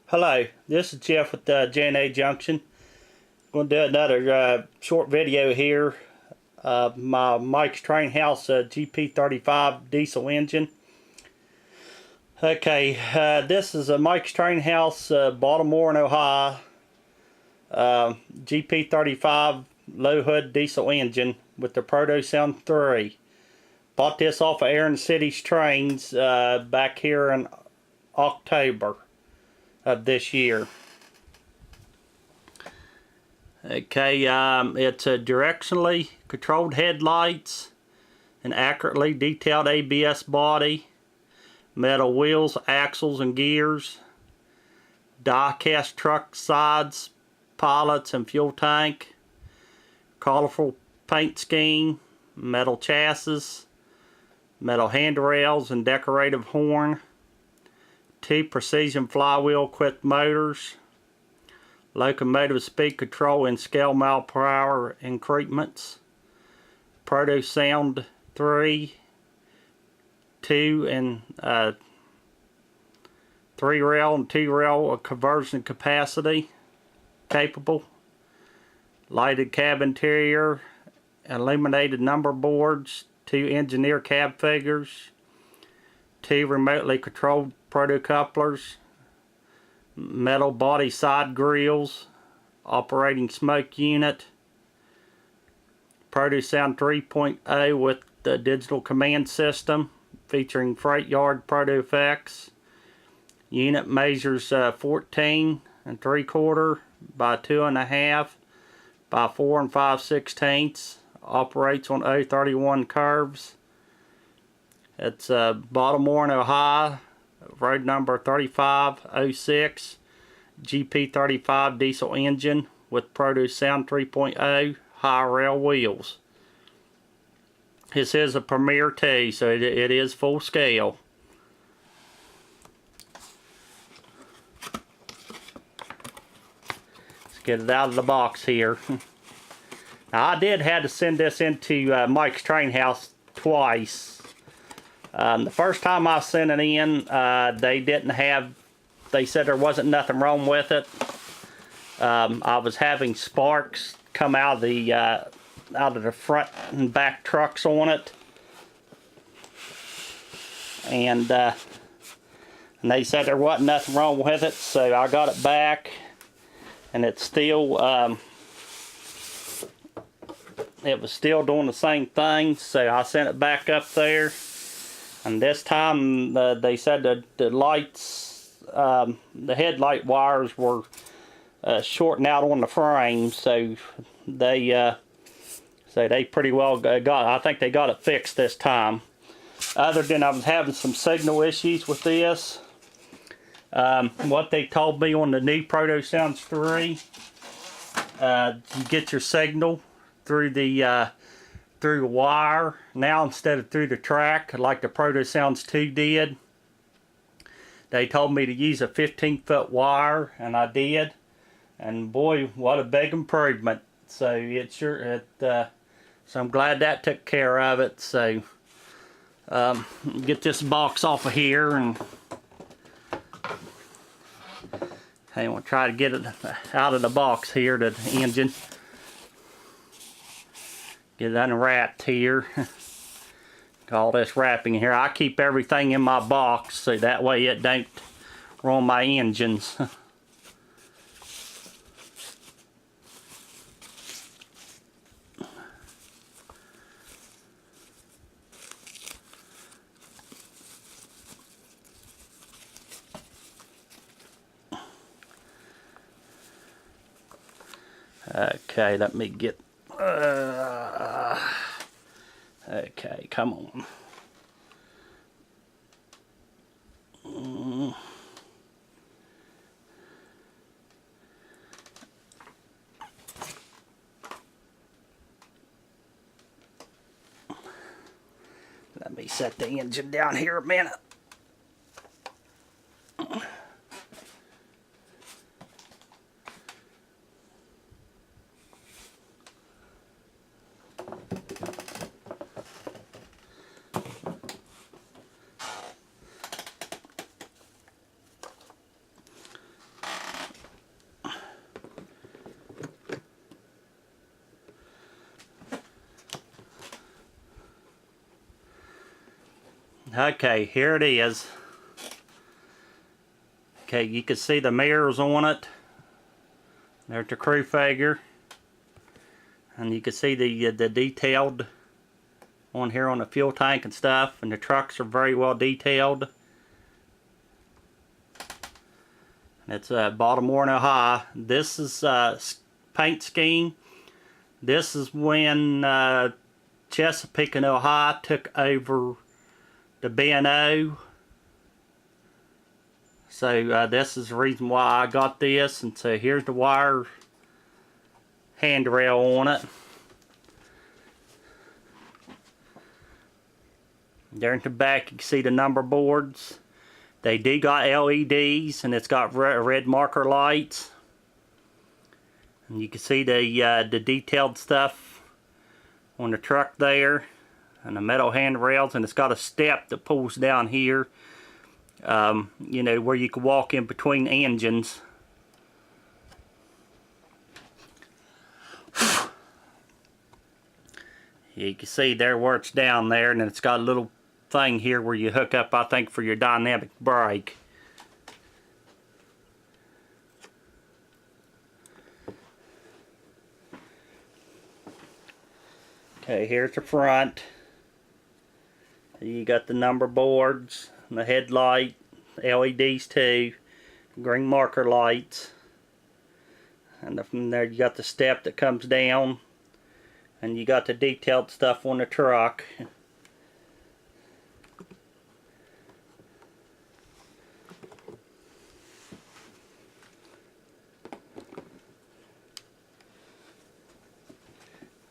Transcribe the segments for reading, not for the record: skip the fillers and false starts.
Hello, this is Jeff with J&A Junction. Going to do another short video here. My Mike's Train House GP35 diesel engine. Okay, this is a Mike's Train House, Baltimore and Ohio. GP35 low hood diesel engine with the Proto Sound 3. Bought this off of Aaron City's Trains back here in October of this year. Okay, it's a directionally controlled headlights, an accurately detailed ABS body, metal wheels, axles, and gears, die-cast truck sides, pilots, and fuel tank, colorful paint scheme, metal chassis, metal handrails and decorative horn, 2 precision flywheel quick motors, locomotive speed control and scale mile per hour increments, Proto Sound 3, 2 and 3 rail and 2 rail conversion capacity capable, lighted cab interior, illuminated number boards, 2 engineer cab figures, 2 remotely controlled proto couplers, metal body side grills, operating smoke unit, Proto Sound 3.0 with the digital command system featuring freight yard proto effects. Unit measures 14 3/4 by 2.5 by 4 5/16. Operates on 031 curves. It's Baltimore and Ohio, road number 3506, GP35 diesel engine with Proto Sound 3.0 high rail wheels. This is a Premier 2, so it is full scale. Let's get it out of the box here. Now, I did have to send this into Mike's Train House twice. The first time I sent it in, they said there wasn't nothing wrong with it. I was having sparks come out of the front and back trucks on it, and they said there wasn't nothing wrong with it, so I got it back, and it's still it was still doing the same thing, so I sent it back up there. And this time they said that the lights, the headlight wires were shorting out on the frame, so they pretty well I think they got it fixed this time. Other than I was having some signal issues with this. What they told me on the new Proto Sounds 3, you get your signal through the wire now instead of through the track like the Proto Sounds 2 did. They told me to use a 15-foot wire, and I did, and boy, what a big improvement. So so I'm glad that took care of it. So get this box off of here, and hey, we'll try to get it out of the box here, the engine. Get it unwrapped here. All this wrapping here. I keep everything in my box so that way it don't ruin my engines. Okay, let me get okay, come on. Let me set the engine down here a minute. Okay, here it is. Okay, you can see the mirrors on it. There's the crew figure. And you can see the detailed on here on the fuel tank and stuff. And the trucks are very well detailed. It's Baltimore and Ohio. This is paint scheme. This is when Chesapeake and Ohio took over the B&O. So this is the reason why I got this. And so here's the wire handrail on it. There in the back you can see the number boards. They do got LEDs, and it's got red marker lights. And you can see the detailed stuff on the truck there, and the metal handrails, and it's got a step that pulls down here, you know, where you can walk in between engines. You can see there where it's down there, and it's got a little thing here where you hook up, I think, for your dynamic brake. Okay, here's the front. You got the number boards, the headlight, LEDs too, green marker lights, and from there you got the step that comes down, and you got the detailed stuff on the truck.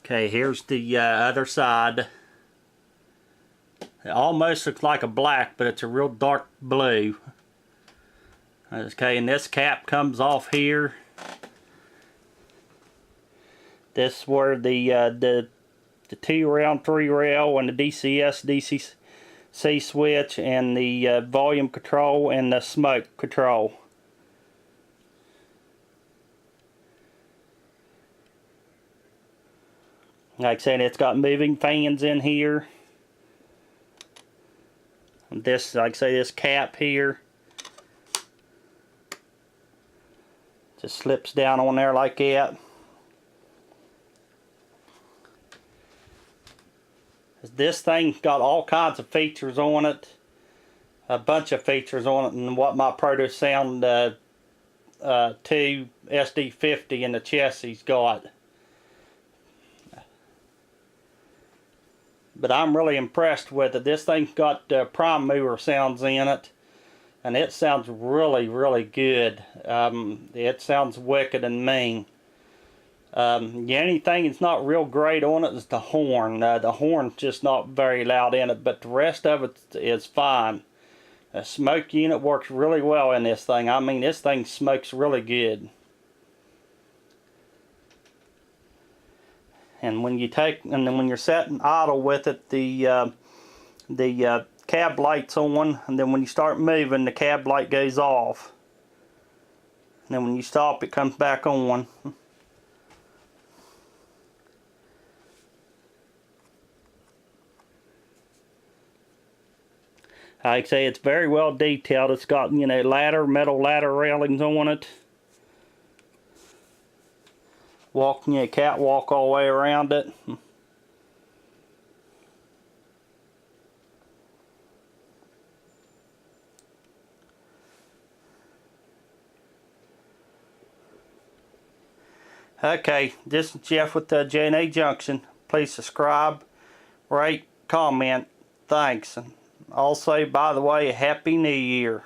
Okay, here's the other side. It almost looks like a black, but it's a real dark blue. Okay, and this cap comes off here. This is where the 2-rail, 3-rail, and the DCS, DCC switch, and the volume control, and the smoke control. Like I said, it's got moving fans in here. This, like I say, this cap here just slips down on there like that. This thing got all kinds of features on it, a bunch of features on it, and what my Proto Sound 2 SD50 and the chassis got. But I'm really impressed with it. This thing's got prime mover sounds in it, and it sounds really, really good. It sounds wicked and mean. The only thing that's not real great on it is the horn. The horn's just not very loud in it, but the rest of it is fine. The smoke unit works really well in this thing. I mean, this thing smokes really good. And when you then when you're setting idle with it, the cab light's on, and then when you start moving, the cab light goes off. And then when you stop, it comes back on. Like I say, it's very well detailed. It's got, you know, metal ladder railings on it. Walking a catwalk all the way around it. Okay, this is Jeff with J&A Junction. Please subscribe, rate, comment. Thanks. And also, by the way, Happy New Year.